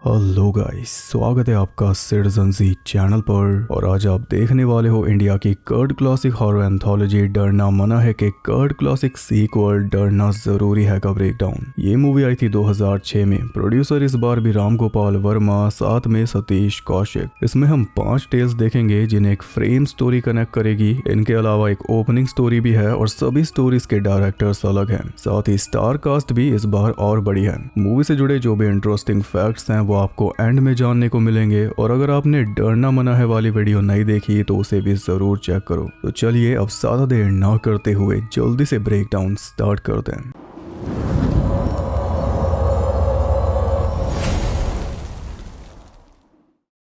Hello guys, स्वागत है आपका सिटीजन जी चैनल पर। और आज आप देखने वाले हो इंडिया की कर्ड क्लासिक हॉरर एंथोलॉजी डरना मना है के कर्ड क्लासिक सीक्वल डरना जरूरी है का ब्रेकडाउन। ये मूवी आई थी 2006 में। प्रोड्यूसर इस बार भी राम गोपाल वर्मा, साथ में सतीश कौशिक। इसमें हम 5 टेल्स देखेंगे जिन्हें एक फ्रेम स्टोरी कनेक्ट करेगी। इनके अलावा एक ओपनिंग स्टोरी भी है और सभी स्टोरीज के डायरेक्टर्स अलग हैं। साथ ही स्टार कास्ट भी इस बार और बड़ी है। मूवी से जुड़े जो भी इंटरेस्टिंग फैक्ट्स हैं वो आपको एंड में जानने को मिलेंगे। और अगर आपने डरना मना है वाली वीडियो नहीं देखी तो उसे भी जरूर चेक करो। तो चलिए अब ज्यादा देर ना करते हुए जल्दी से ब्रेकडाउन स्टार्ट करते हैं।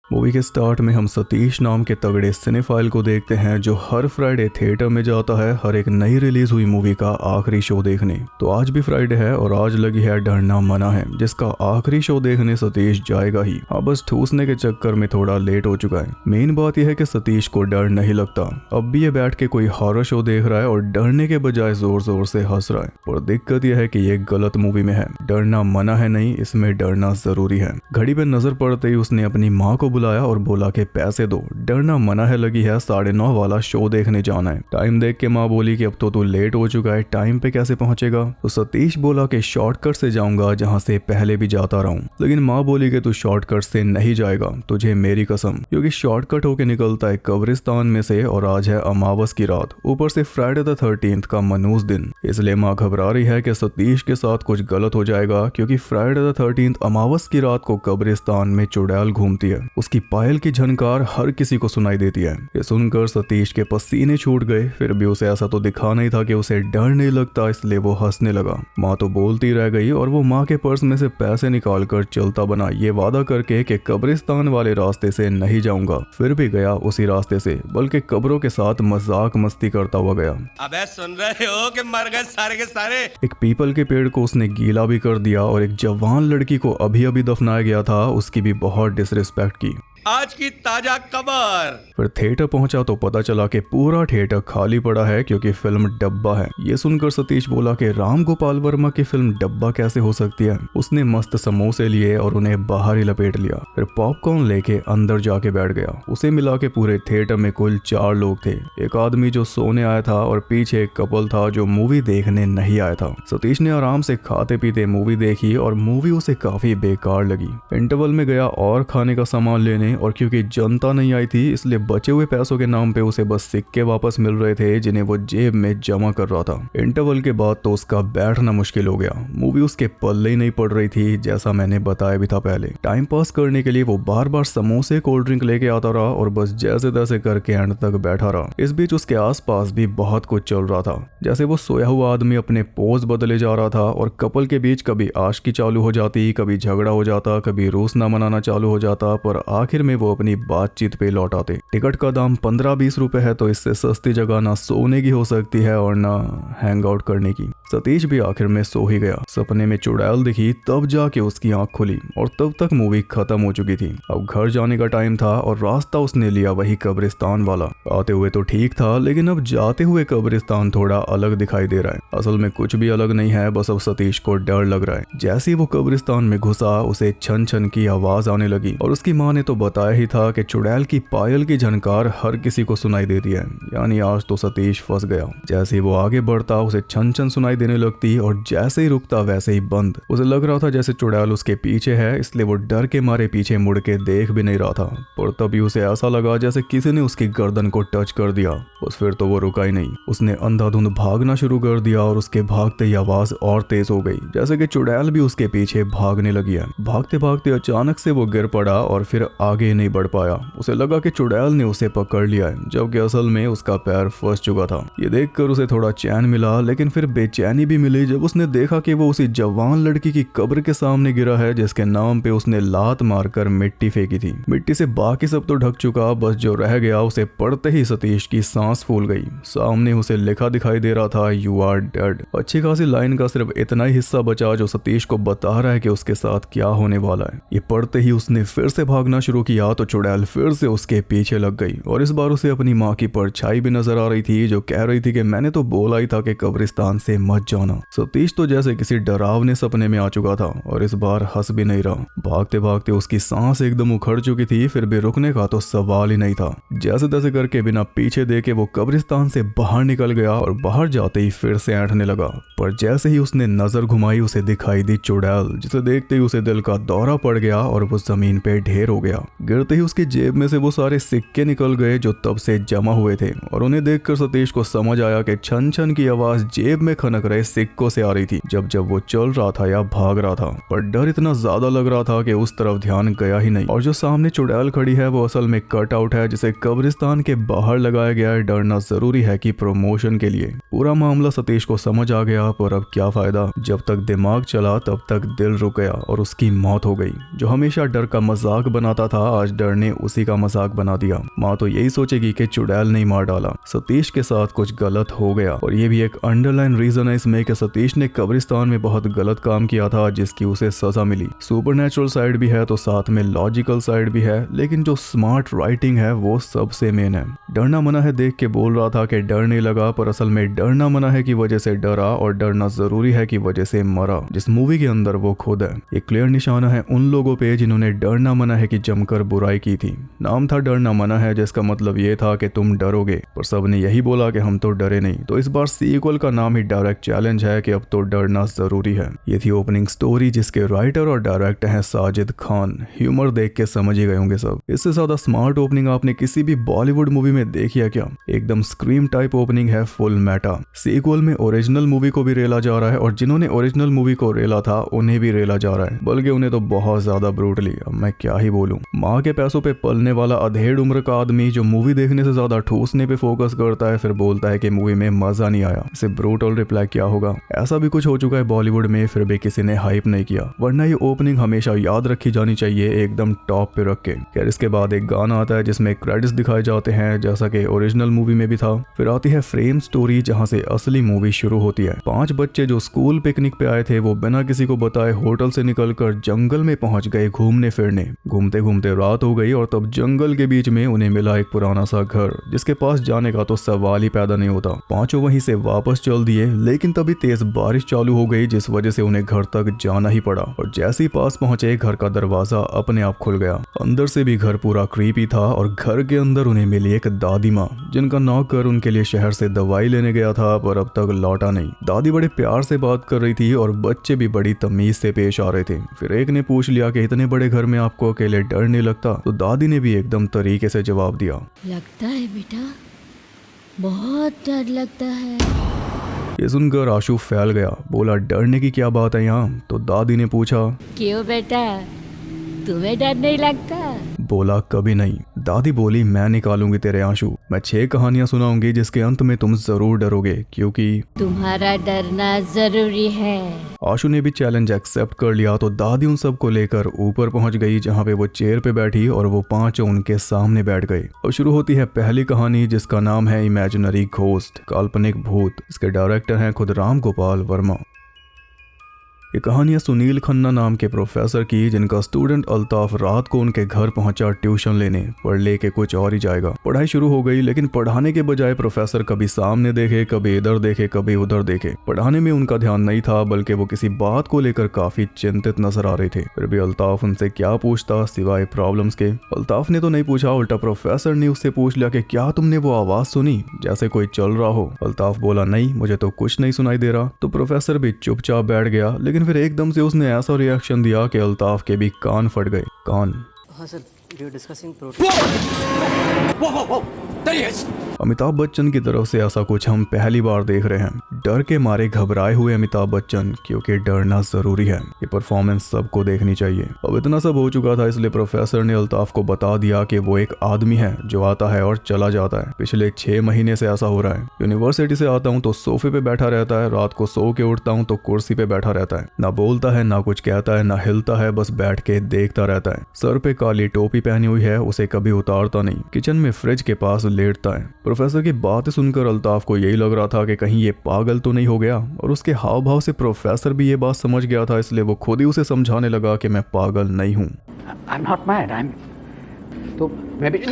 मूवी के स्टार्ट में हम सतीश नाम के तगड़े सिनेफाइल को देखते हैं जो हर फ्राइडे थिएटर में जाता है हर एक नई रिलीज हुई मूवी का आखिरी शो देखने। तो आज भी फ्राइडे है और आज लगी है डरना मना है, जिसका आखिरी शो देखने सतीश जाएगा ही। हाँ, बस ठूसने के चक्कर में थोड़ा लेट हो चुका है। मेन बात यह है कि सतीश को डर नहीं लगता। अब भी ये बैठ के कोई हॉरर शो देख रहा है और डरने के बजाय जोर जोर से हंस रहा है। और दिक्कत यह है कि ये गलत मूवी में है। डरना मना है नहीं, इसमें डरना जरूरी है। घड़ी पे नजर पड़ते ही उसने अपनी माँ को बुलाया और बोला कि पैसे दो, डरना मना है लगी है 9:30 वाला शो देखने जाना है। टाइम देख के माँ बोली कि अब तो तू लेट हो चुका है, टाइम पे कैसे पहुंचेगा। तो सतीश बोला कि शॉर्टकट से जाऊंगा जहां से पहले भी जाता रहा हूं। लेकिन माँ बोली कि तू शॉर्टकट से नहीं जाएगा, तुझे मेरी कसम, क्योंकि शॉर्टकट होके निकलता है कब्रिस्तान में से और आज है अमावस की रात, ऊपर से फ्राइडे द 13th का मनूस दिन। इसलिए माँ घबरा रही है कि सतीश के साथ कुछ गलत हो जाएगा, क्योंकि फ्राइडे द 13th अमावस की रात को कब्रिस्तान में चुड़ैल घूमती है। उसकी पायल की झनकार हर किसी को सुनाई देती है। ये सुनकर सतीश के पसीने छूट गए। फिर भी उसे ऐसा तो दिखा नहीं था कि उसे डर नहीं लगता, इसलिए वो हंसने लगा। माँ तो बोलती रह गई और वो माँ के पर्स में से पैसे निकालकर चलता बना, ये वादा करके कि कब्रिस्तान वाले रास्ते से नहीं जाऊंगा। फिर भी गया उसी रास्ते से, बल्कि कब्रों के साथ मजाक मस्ती करता हुआ गया। अबे सुन रहे हो कि मर गए सारे के सारे। एक पीपल के पेड़ को उसने गीला भी कर दिया और एक जवान लड़की को अभी अभी दफनाया गया था, उसकी भी बहुत डिसरिस्पेक्ट की। आज की ताजा खबर। फिर थिएटर पहुंचा तो पता चला कि पूरा थिएटर खाली पड़ा है, क्योंकि फिल्म डब्बा है। ये सुनकर सतीश बोला कि राम गोपाल वर्मा की फिल्म डब्बा कैसे हो सकती है। उसने मस्त समोसे लिए और उन्हें बाहर ही लपेट लिया। फिर पॉपकॉर्न लेके अंदर जाके बैठ गया। उसे मिला के पूरे थिएटर में कुल 4 लोग थे। एक आदमी जो सोने आया था और पीछे एक कपल था जो मूवी देखने नहीं आया था। सतीश ने आराम से खाते पीते मूवी देखी और मूवी उसे काफी बेकार लगी। इंटरवल में गया और खाने का सामान लेने, और क्योंकि जनता नहीं आई थी इसलिए बचे हुए पैसों के नाम पे उसे बस सिक्के वापस मिल रहे थे जिन्हें वो जेब में जमा कर रहा था। इंटरवल के बाद तो उसका बैठना मुश्किल हो गया। मूवी उसके पल्ले ही नहीं पड़ रही थी, जैसा मैंने बताया भी था पहले। टाइम पास करने के लिए वो बार बार समोसे कोल्ड ड्रिंक लेके आता रहा और बस जैसे तैसे करके एंड तक बैठा रहा। इस बीच उसके आसपास भी बहुत कुछ चल रहा था, जैसे वो सोया हुआ आदमी अपने पोज बदले जा रहा था और कपल के बीच कभी आशिकी चालू हो जाती, कभी झगड़ा हो जाता, कभी रूस ना मनाना चालू हो जाता, पर आखिर में वो अपनी बातचीत पे लौट आते। टिकट का दाम 15-20 रुपए है, तो इससे सस्ती जगह ना सोने की हो सकती है और ना हैंग आउट करने की। सतीश भी आखिर में सो ही गया। सपने में चुड़ैल दिखी, तब जाके उसकी आंख खुली और तब तक मूवी खत्म हो चुकी थी। अब घर जाने का टाइम था और रास्ता उसने लिया वही कब्रिस्तान वाला। आते हुए तो ठीक था, लेकिन अब जाते हुए कब्रिस्तान थोड़ा अलग दिखाई दे रहा है। असल में कुछ भी अलग नहीं है, बस अब सतीश को डर लग रहा है। जैसे ही वो कब्रिस्तान में घुसा उसे छन छन की आवाज आने लगी और उसकी माँ ने तो बताया ही था कि चुड़ैल की पायल की झनकार हर किसी को सुनाई देती है। यानी आज तो सतीश फंस गया। जैसे ही वो आगे बढ़ता उसे छन छन सुनाई देने लगती और जैसे ही रुकता वैसे ही बंद। उसे लग रहा था जैसे चुड़ैल उसके पीछे है, इसलिए वो डर के मारे पीछे मुड़ के देख भी नहीं रहा था। पर तभी उसे ऐसा लगा जैसे किसी ने उसकी गर्दन को टच कर दिया। बस फिर तो वो रुका ही नहीं। उसने अंधाधुंध भागना शुरू कर दिया और उसके भागते ही आवाज और तेज हो गई, जैसे कि चुड़ैल भी उसके पीछे भागने लगी है। भागते भागते अचानक से वो गिर पड़ा और फिर आगे नहीं बढ़ पाया। उसे लगा कि चुड़ैल ने उसे पकड़ लिया है, जबकि असल में उसका पैर फंस चुका था। ये देखकर उसे थोड़ा चैन मिला, लेकिन फिर बेचैनी भी मिली जब उसने देखा कि वो उसी जवान लड़की की कब्र के सामने गिरा है जिसके नाम पे उसने लात मारकर मिट्टी फेंकी थी। मिट्टी से बाकी सब तो ढक चुका, बस जो रह गया उसे पढ़ते ही सतीश की सांस फूल गई। सामने उसे लिखा दिखाई दे रहा था, यू आर डेड। अच्छी खासी लाइन का सिर्फ इतना ही हिस्सा बचा जो सतीश को बता रहा है कि उसके साथ क्या होने वाला है। ये पढ़ते ही उसने फिर से भागना शुरू किया तो चुड़ैल फिर से उसके पीछे लग गई और इस बार उसे अपनी माँ की परछाई भी नजर आ रही थी जो कह रही थी कि मैंने तो बोला ही था कि कब्रिस्तान से मत जाना। सतीश तो जैसे किसी डरावने सपने में आ चुका था और इस बार हंस भी नहीं रहा। भागते भागते उसकी सांस एकदम उखड़ चुकी थी, फिर भी रुकने का तो सवाल ही नहीं था। जैसे तैसे करके बिना पीछे देखे वो कब्रिस्तान से बाहर निकल गया और बाहर जाते ही फिर से ऐंठने लगा। पर जैसे ही उसने नजर घुमाई उसे दिखाई दी चुड़ैल, जिसे देखते ही उसे दिल का दौरा पड़ गया और वो जमीन पे ढेर हो गया। गिरते ही उसकी जेब में से वो सारे सिक्के निकल गए जो तब से जमा हुए थे और उन्हें देखकर सतीश को समझ आया कि छन छन की आवाज जेब में खनक रहे सिक्कों से आ रही थी जब जब वो चल रहा था या भाग रहा था। पर डर इतना ज्यादा लग रहा था कि उस तरफ ध्यान गया ही नहीं। और जो सामने चुड़ैल खड़ी है वो असल में कट आउट है जिसे कब्रिस्तान के बाहर लगाया गया है। डरना जरूरी है कि प्रमोशन के लिए। पूरा मामला सतीश को समझ आ गया, पर अब क्या फायदा। जब तक दिमाग चला तब तक दिल रुक गया और उसकी मौत हो गई। जो हमेशा डर का मजाक बनाता था आज डर ने उसी का मजाक बना दिया। माँ तो यही सोचेगी कि चुड़ैल नहीं मार डाला, सतीश के साथ कुछ गलत हो गया। और ये भी एक अंडरलाइन रीजन है इसमें कि सतीश ने कब्रिस्तान में बहुत गलत काम किया था जिसकी उसे सजा मिली। सुपरनैचुरल साइड भी है तो साथ में लॉजिकल साइड भी है, लेकिन जो स्मार्ट राइटिंग है वो सबसे मेन है। डरना मना है देख के बोल रहा था कि डर नहीं लगा, पर असल में डरना मना है की वजह से डरा और डरना जरूरी है की वजह से मरा। जिस मूवी के अंदर वो खुद है। एक क्लियर निशाना है उन लोगों पे जिन्होंने डरना मना है की जमकर बुराई की थी। नाम था डरना मना है जिसका मतलब ये था कि तुम डरोगे, पर सबने यही बोला कि हम तो डरे नहीं। तो इस बार सीक्वल का नाम ही डायरेक्ट चैलेंज है कि अब तो डरना जरूरी है। ये थी ओपनिंग स्टोरी जिसके राइटर और डायरेक्टर हैं साजिद खान। ह्यूमर देख के समझ ही गए होंगे सब। इससे ज्यादा स्मार्ट ओपनिंग आपने किसी भी बॉलीवुड मूवी में देखी है क्या? एकदम स्क्रीम टाइप ओपनिंग है, फुल मेटा। सीक्वल में ओरिजिनल मूवी को भी रेला जा रहा है और जिन्होंने ओरिजिनल मूवी को रेला था उन्हें भी रेला जा रहा है, बल्कि उन्हें तो बहुत ज्यादा ब्रूटली। अब मैं क्या ही बोलूं। माँ के पैसों पे पलने वाला अधेड़ उम्र का आदमी जो मूवी देखने से ज्यादा ठूसने पे फोकस करता है, फिर बोलता है कि मूवी में मजा नहीं आया। इसे ब्रूटल रिप्लाई क्या होगा? ऐसा भी कुछ हो चुका है बॉलीवुड में, फिर भी किसी ने हाइप नहीं किया। वरना ये ओपनिंग हमेशा याद रखी जानी चाहिए, एकदम टॉप पे रख के। खैर इसके बाद एक गाना आता है जिसमें क्रेडिट्स दिखाए जाते हैं जैसा कि ओरिजिनल मूवी में भी था। फिर आती है फ्रेम स्टोरी जहाँ से असली मूवी शुरू होती है। 5 बच्चे जो स्कूल पिकनिक पे आए थे वो बिना किसी को बताए होटल से निकलकर जंगल में पहुंच गए घूमने फिरने। घूमते घूमते रात हो गई और तब जंगल के बीच में उन्हें मिला एक पुराना सा घर जिसके पास जाने का तो सवाल ही पैदा नहीं होता। पांचों वहीं से वापस चल दिए, लेकिन तभी तेज बारिश चालू हो गई जिस वजह से उन्हें घर तक जाना ही पड़ा। और जैसे ही पास पहुंचे घर का दरवाजा अपने आप खुल गया। अंदर से भी घर पूरा क्रीपी था और घर के अंदर उन्हें मिली एक दादी माँ जिनका नौकर उनके लिए शहर से दवाई लेने गया था पर अब तक लौटा नहीं। दादी बड़े प्यार से बात कर रही थी और बच्चे भी बड़ी तमीज से पेश आ रहे थे। फिर एक ने पूछ लिया कि इतने बड़े घर में आपको अकेले डर नहीं लगता? तो दादी ने भी एकदम तरीके से जवाब दिया, लगता है बेटा, बहुत डर लगता है। ये सुनकर आशु फैल गया। बोला डरने की क्या बात है यहाँ? तो दादी ने पूछा, क्यों बेटा, तुम्हें डर नहीं लगता? बोला कभी नहीं। दादी बोली मैं निकालूंगी तेरे आंसू। मैं 6 कहानियां सुनाऊंगी जिसके अंत में तुम जरूर डरोगे क्योंकि तुम्हारा डरना जरूरी है। आशु ने भी चैलेंज एक्सेप्ट कर लिया। तो दादी उन सबको लेकर ऊपर पहुंच गई जहां पे वो चेयर पे बैठी और वो 5 उनके सामने बैठ गए। और शुरू होती है पहली कहानी जिसका नाम है इमेजिनरी घोस्ट, काल्पनिक भूत। इसके डायरेक्टर हैं खुद राम गोपाल वर्मा। ये कहानियां सुनील खन्ना नाम के प्रोफेसर की जिनका स्टूडेंट अल्ताफ रात को उनके घर पहुंचा ट्यूशन लेने, पर लेके कुछ और ही जाएगा। पढ़ाई शुरू हो गई लेकिन पढ़ाने के बजाय प्रोफेसर कभी सामने देखे, कभी इधर देखे, कभी उधर देखे। पढ़ाने में उनका ध्यान नहीं था बल्कि वो किसी बात को लेकर काफी चिंतित नजर आ रहे थे। फिर भी अल्ताफ उनसे क्या पूछता सिवाय प्रॉब्लम्स के? अल्ताफ ने तो नहीं पूछा, उल्टा प्रोफेसर ने उससे पूछ लिया कि क्या तुमने वो आवाज सुनी जैसे कोई चल रहा हो? अल्ताफ बोला नहीं, मुझे तो कुछ नहीं सुनाई दे रहा। तो प्रोफेसर भी चुपचाप बैठ गया, लेकिन फिर एकदम से उसने ऐसा रिएक्शन दिया कि अल्ताफ के भी कान फट गए। कान? हाँ sir, we are discussing Amitabh Bachchan की तरफ से ऐसा कुछ हम पहली बार देख रहे हैं। डर के मारे घबराए हुए अमिताभ बच्चन, क्योंकि डरना जरूरी है। ये परफॉर्मेंस सबको देखनी चाहिए। अब इतना सब हो चुका था इसलिए प्रोफेसर ने अल्ताफ को बता दिया कि वो एक आदमी है जो आता है और चला जाता है। पिछले 6 महीने से ऐसा हो रहा है। यूनिवर्सिटी से आता हूँ तो सोफे पे बैठा रहता है, रात को सो के उठता हूँ तो कुर्सी पे बैठा रहता है। ना बोलता है, ना कुछ कहता है, ना हिलता है, बस बैठ के देखता रहता है। सर पे काली टोपी पहनी हुई है, उसे कभी उतारता नहीं। किचन में फ्रिज के पास लेटता है। प्रोफेसर की बातें सुनकर अल्ताफ को यही लग रहा था कि कहीं ये पागल तो नहीं हो गया, और उसके हाव भाव से प्रोफेसर भी ये बात समझ गया था, इसलिए वो खुद ही उसे समझाने लगा कि मैं पागल नहीं हूँ। तो मैं भी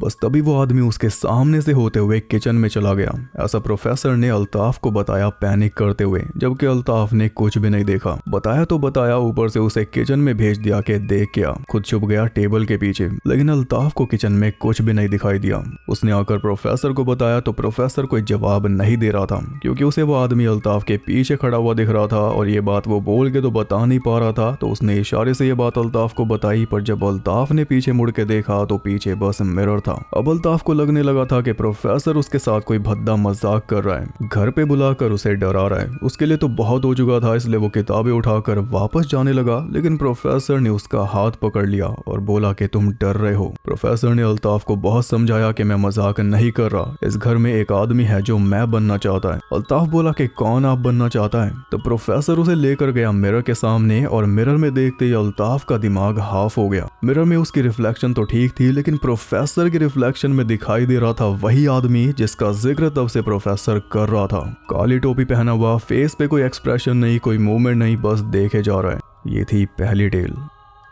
बस तभी वो आदमी उसके सामने से होते हुए किचन में चला गया। ऐसा प्रोफेसर ने अल्ताफ को बताया पैनिक करते हुए, जबकि अल्ताफ ने कुछ भी नहीं देखा। बताया तो बताया, ऊपर से उसे किचन में भेज दिया कि देख क्या। खुद छुप गया टेबल के पीछे, लेकिन अल्ताफ को किचन में कुछ भी नहीं दिखाई दिया। उसने आकर प्रोफेसर को बताया तो प्रोफेसर कोई जवाब नहीं दे रहा था, क्योंकि उसे वो आदमी अल्ताफ के पीछे खड़ा हुआ दिख रहा था और ये बात वो बोल के तो बता नहीं पा रहा था। तो उसने इशारे से ये बात अल्ताफ को बताई, पर जब अल्ताफ ने पीछे मुड़ के देखा तो पीछे बस मिरर था। अब अल्ताफ को लगने लगा था कि प्रोफेसर उसके साथ कोई भद्दा मजाक कर रहा है, घर पे बुलाकर उसे डरा रहा है। उसके लिए तो बहुत हो चुका था, इसलिए वो किताबें उठाकर वापस जाने लगा, लेकिन प्रोफेसर ने उसका हाथ पकड़ लिया और बोला कि तुम डर रहे हो। प्रोफेसर ने अल्ताफ को बहुत समझाया कि मैं मजाक नहीं कर रहा, इस घर में एक आदमी है जो मैं बनना चाहता है। अल्ताफ बोला कि कौन आप बनना चाहता है? तो प्रोफेसर उसे लेकर गया मिरर के सामने, और मिरर में देखते ही अल्ताफ का दिमाग हाफ हो गया। मिरर में उसकी रिफ्लेक्शन तो ठीक थी, लेकिन प्रोफेसर की रिफ्लेक्शन में दिखाई दे रहा था वही आदमी जिसका जिक्र तब से प्रोफेसर कर रहा था। काली टोपी पहना हुआ, फेस पे कोई एक्सप्रेशन नहीं, कोई मूवमेंट नहीं, बस देखे जा रहा है। ये थी पहली टेल।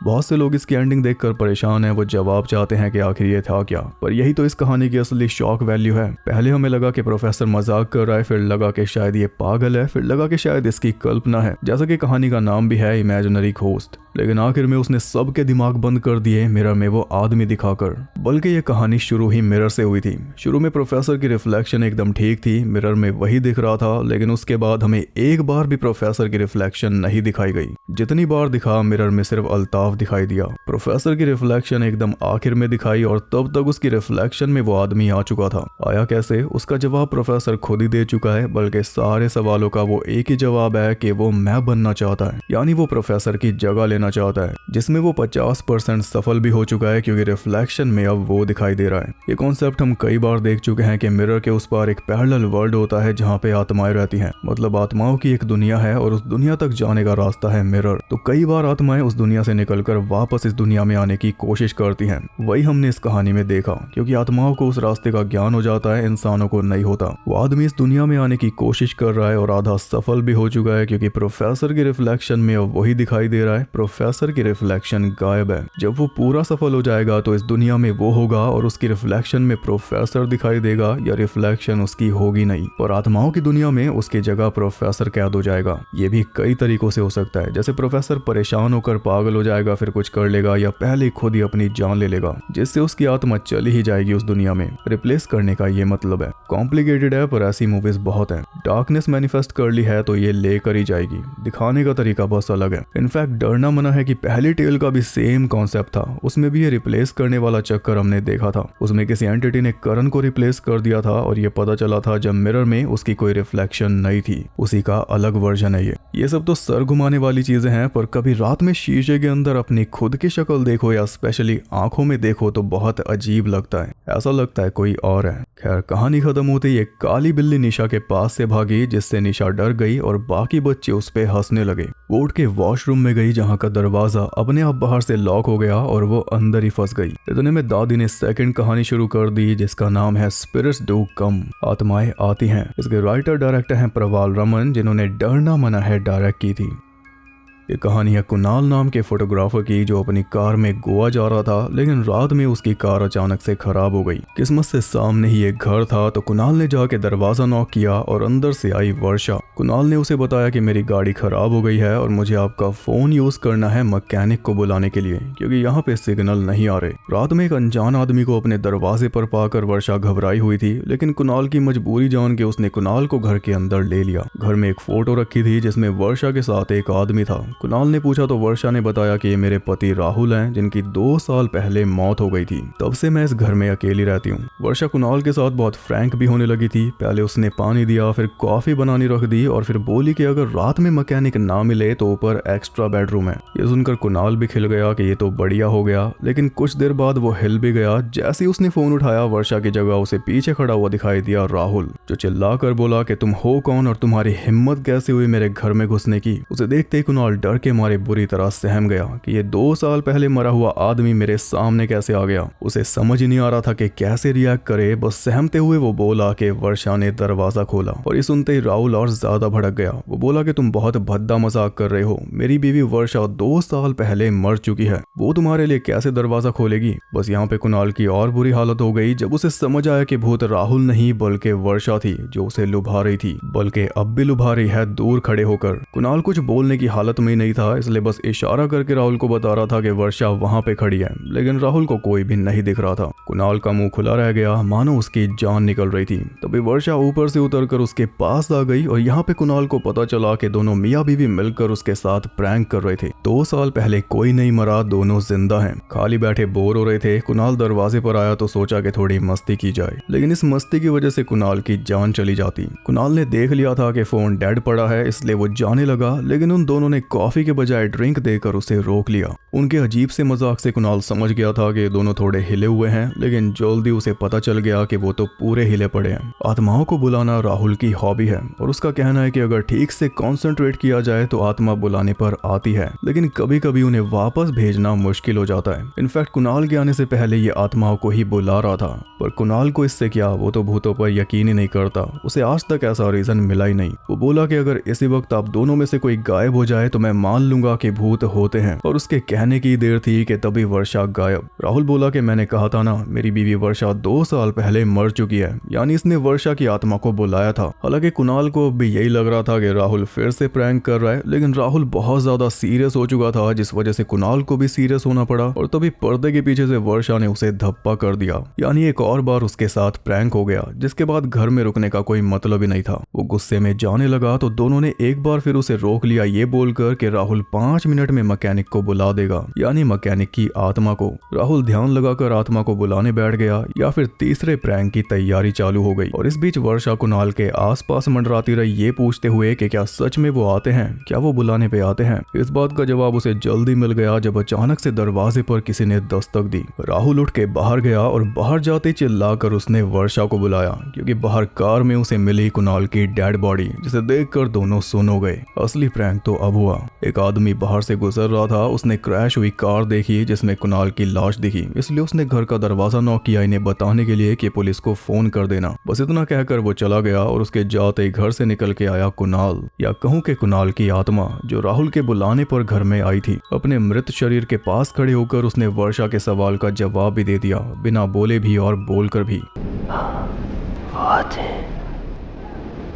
बहुत से लोग इसकी एंडिंग देखकर परेशान हैं, वो जवाब चाहते हैं कि आखिर ये था क्या। पर यही तो इस कहानी की असली शॉक वैल्यू है। पहले हमें लगा कि प्रोफेसर मजाक कर रहा है, फिर लगा कि शायद ये पागल है, फिर लगा कि शायद इसकी कल्पना है, जैसा कि कहानी का नाम भी है इमेजिनरी घोस्ट। लेकिन आखिर में उसने सबके दिमाग बंद कर दिए मिरर में वो आदमी दिखाकर। बल्कि ये कहानी शुरू ही मिरर से हुई थी। शुरू में प्रोफेसर की रिफ्लेक्शन एकदम ठीक थी, मिरर में वही दिख रहा था, लेकिन उसके बाद हमें एक बार भी प्रोफेसर की रिफ्लेक्शन नहीं दिखाई गई। जितनी बार दिखा मिरर में सिर्फ अल्ताफ दिखाई दिया। प्रोफेसर की रिफ्लेक्शन एकदम आखिर में दिखाई, और तब तक उसकी रिफ्लेक्शन में वो आदमी आ चुका था। आया कैसे, उसका जवाब प्रोफेसर खुद ही दे चुका है। बल्कि सारे सवालों का वो एक ही जवाब है कि वो मैं बनना चाहता है, यानी वो प्रोफेसर की जगह लेना चाहता है, जिसमें वो 50% सफल भी हो चुका है, क्योंकि रिफ्लेक्शन में अब वो दिखाई दे रहा है। ये कॉन्सेप्ट हम कई बार देख चुके हैं कि मिरर के उस पार एक पैरेलल वर्ल्ड होता है जहाँ पे आत्माएं रहती हैं। मतलब आत्माओं की एक दुनिया है और उस दुनिया तक जाने का रास्ता है मिरर। तो कई बार आत्माएं उस दुनिया से निकलकर वापस इस दुनिया में आने की कोशिश करती हैं। वही हमने इस कहानी में देखा, क्योंकि आत्माओं को उस रास्ते का ज्ञान हो जाता है, इंसानों को नहीं होता। वो आदमी इस दुनिया में आने की कोशिश कर रहा है और आधा सफल भी हो चुका है, क्योंकि प्रोफेसर की रिफ्लेक्शन में अब वही दिखाई दे रहा है। प्रोफेसर की रिफ्लेक्शन गायब है। जब वो पूरा सफल हो जाएगा तो इस दुनिया में वो होगा और उसकी रिफ्लेक्शन में प्रोफेसर दिखाई देगा, या रिफ्लेक्शन उसकी होगी नहीं, और आत्माओं की दुनिया में उसकी जगह प्रोफेसर कैद हो जाएगा। ये भी कई तरीकों से हो सकता है, जैसे प्रोफेसर परेशान होकर पागल हो जाएगा, फिर कुछ कर लेगा, या पहले खुद ही अपनी जान ले लेगा, जिससे उसकी आत्मा चली ही जाएगी उस दुनिया में। रिप्लेस करने का ये मतलब है। कॉम्प्लिकेटेड है, पर ऐसी मूवीज बहुत है। डार्कनेस मैनिफेस्ट कर ली है तो ये लेकर ही जाएगी। दिखाने का तरीका बस अलग है। इनफैक्ट डरना मना है कि पहली टेल का भी सेम कॉन्सेप्ट था, उसमें भी ये रिप्लेस करने वाला चक्कर हमने देखा था। उसमें किसी एंटिटी ने करण को रिप्लेस कर दिया था, और ये पता चला था जब मिरर में उसकी कोई रिफ्लेक्शन नहीं थी। उसी का अलग वर्जन है ये सब तो सर घुमाने वाली चीजें हैं, पर कभी रात में शीशे के अंदर अपनी खुद की शक्ल देखो, या स्पेशली आंखों में देखो, तो बहुत अजीब लगता है। ऐसा लगता है कोई और है। खैर, कहानी खत्म होते ही एक काली बिल्ली निशा के पास से भागी, जिससे निशा डर गई और बाकी बच्चे उस पे हंसने लगे। वो उठ के वॉशरूम में गई, जहाँ का दरवाजा अपने आप बाहर से लॉक हो गया और वो अंदर ही फंस गई। इतने में दादी ने सेकंड कहानी शुरू कर दी, जिसका नाम है स्पिरिट्स डू कम, आत्माएं आती हैं। इसके राइटर डायरेक्टर हैं प्रवाल रमन, जिन्होंने डरना मना है डायरेक्ट की थी। ये कहानी है कुणाल नाम के फोटोग्राफर की, जो अपनी कार में गोवा जा रहा था, लेकिन रात में उसकी कार अचानक से खराब हो गई। किस्मत से सामने ही एक घर था, तो कुणाल ने जाके दरवाजा नॉक किया और अंदर से आई वर्षा। कुणाल ने उसे बताया कि मेरी गाड़ी खराब हो गई है और मुझे आपका फोन यूज करना है मैकेनिक को बुलाने के लिए, क्योंकि यहाँ पे सिग्नल नहीं आ रहे। रात में एक अनजान आदमी को अपने दरवाजे पर पाकर वर्षा घबराई हुई थी, लेकिन कुणाल की मजबूरी जान के उसने कुणाल को घर के अंदर ले लिया। घर में एक फोटो रखी थी जिसमें वर्षा के साथ एक आदमी था। कुणाल ने पूछा तो वर्षा ने बताया कि ये मेरे पति राहुल हैं, जिनकी 2 साल पहले मौत हो गई थी। तब से मैं इस घर में अकेली रहती हूँ। वर्षा कुणाल के साथ बहुत फ्रैंक भी होने लगी थी। पहले उसने पानी दिया, फिर कॉफी बनानी रख दी, और फिर बोली कि अगर रात में मैकेनिक ना मिले तो ऊपर एक्स्ट्रा बेडरूम है। ये सुनकर कुणाल भी खिल गया कि ये तो बढ़िया हो गया, लेकिन कुछ देर बाद वो हिल भी गया। जैसे ही उसने फोन उठाया, वर्षा की जगह उसे पीछे खड़ा हुआ दिखाई दिया राहुल, जो चिल्ला कर बोला कि तुम हो कौन और तुम्हारी हिम्मत कैसे हुई मेरे घर में घुसने की। उसे देखते ही कुणाल डर के मारे बुरी तरह सहम गया कि ये 2 साल पहले मरा हुआ आदमी मेरे सामने कैसे आ गया। उसे समझ ही नहीं आ रहा था कि कैसे रिएक्ट करे। बस सहमते हुए वो बोला कि वर्षा ने दरवाजा खोला, और ये सुनते ही राहुल और ज्यादा भड़क गया। वो बोला कि तुम बहुत भद्दा मजाक कर रहे हो, मेरी बीवी वर्षा 2 साल पहले मर चुकी है, वो तुम्हारे लिए कैसे दरवाजा खोलेगी। बस यहाँ पे कुणाल की और बुरी हालत हो गई जब उसे समझ आया कि भूत राहुल नहीं बल्कि वर्षा थी जो उसे लुभा रही थी, बल्कि अब भी लुभा रही है दूर खड़े होकर। कुणाल कुछ बोलने की हालत में नहीं था, इसलिए बस इशारा करके राहुल को बता रहा था कि वर्षा वहां पे खड़ी है, लेकिन राहुल को कोई भी नहीं दिख रहा था। कुणाल का मुंह खुला रह गया मानो उसकी जान निकल रही थी। तभी वर्षा ऊपर से उतरकर उसके पास आ गई और यहाँ पे कुणाल को पता चला कि दोनों मियाँ बीवी मिलकर उसके साथ प्रैंक कर रहे थे। 2 साल पहले कोई नहीं मरा, दोनों जिंदा हैं। खाली बैठे बोर हो रहे थे। कुणाल दरवाजे पर आया तो सोचा कि थोड़ी मस्ती की जाए, लेकिन इस मस्ती की वजह से कुणाल की जान चली जाती। कुणाल ने देख लिया था कि फोन डेड पड़ा है, इसलिए वो जाने लगा, लेकिन उन दोनों ने कॉफी के बजाय ड्रिंक देकर उसे रोक लिया। उनके अजीब से मजाक से कुणाल समझ गया था कि दोनों थोड़े हिले हुए हैं, लेकिन जल्दी उसे पता चल गया कि वो तो पूरे हिले पड़े हैं। आत्माओं को बुलाना राहुल की हॉबी है और उसका कहना है कि अगर ठीक से कॉन्सेंट्रेट किया जाए तो आत्मा बुलाने पर आती है, लेकिन कभी कभी उन्हें वापस भेजना मुश्किल हो जाता है। इनफैक्ट कुणाल के आने से पहले ये आत्माओं को ही बुला रहा था, पर कुणाल को इससे क्या, वो तो भूतों पर यकीन ही नहीं करता। उसे आज तक ऐसा रीजन मिला ही नहीं। वो बोला कि अगर इसी वक्त आप दोनों में से कोई गायब हो जाए तो मैं मान लूंगा कि भूत होते हैं, और उसके कहने की देर थी कि तभी वर्षा गायब। राहुल बोला कि मैंने कहा था ना, मेरी बीवी वर्षा 2 साल पहले मर चुकी है, यानी इसने वर्षा की आत्मा को बुलाया था। हालांकि कुणाल को भी यही लग रहा था कि राहुल फिर से प्रैंक कर रहा है, लेकिन राहुल बहुत ज्यादा सीरियस हो चुका था, जिस वजह से कुणाल को भी सीरियस होना पड़ा। और तभी पर्दे के पीछे से वर्षा ने उसे धप्पा कर दिया, यानी एक और बार उसके साथ प्रैंक हो गया, जिसके बाद घर में रुकने का कोई मतलब ही नहीं था। वो गुस्से में जाने लगा तो दोनों ने एक बार फिर उसे रोक लिया, ये बोलकर कि राहुल 5 मिनट में मैकेनिक को बुला देगा, यानी मैकेनिक की आत्मा को। राहुल ध्यान लगाकर आत्मा को बुलाने बैठ गया, या फिर तीसरे प्रैंक की तैयारी चालू हो गई। और इस बीच वर्षा कुणाल के आसपास मंडराती रही, ये पूछते हुए कि क्या सच में वो आते हैं, क्या वो बुलाने पे आते हैं। इस बात का जवाब उसे जल्दी मिल गया जब अचानक से दरवाजे पर किसी ने दस्तक दी। राहुल उठ के बाहर गया और बाहर जाते चिल्लाकर उसने वर्षा को बुलाया, क्योंकि बाहर कार में उसे मिली कुणाल की डेड बॉडी, जिसे देखकर दोनों सुन हो गए। असली प्रैंक तो अब हुआ। एक आदमी बाहर से गुजर रहा था, उसने क्रैश हुई कार देखी जिसमें कुणाल की लाश दिखी, इसलिए उसने घर का दरवाजा नॉक किया इन्हें बताने के लिए कि पुलिस को फोन कर देना। बस इतना कहकर वो चला गया और उसके जाते ही घर से निकल के आया कुणाल, या कहूँ कि कुणाल की आत्मा, जो राहुल के बुलाने पर घर में आई थी। अपने मृत शरीर के पास खड़े होकर उसने वर्षा के सवाल का जवाब भी दे दिया, बिना बोले भी और बोलकर भी। वो आते हैं,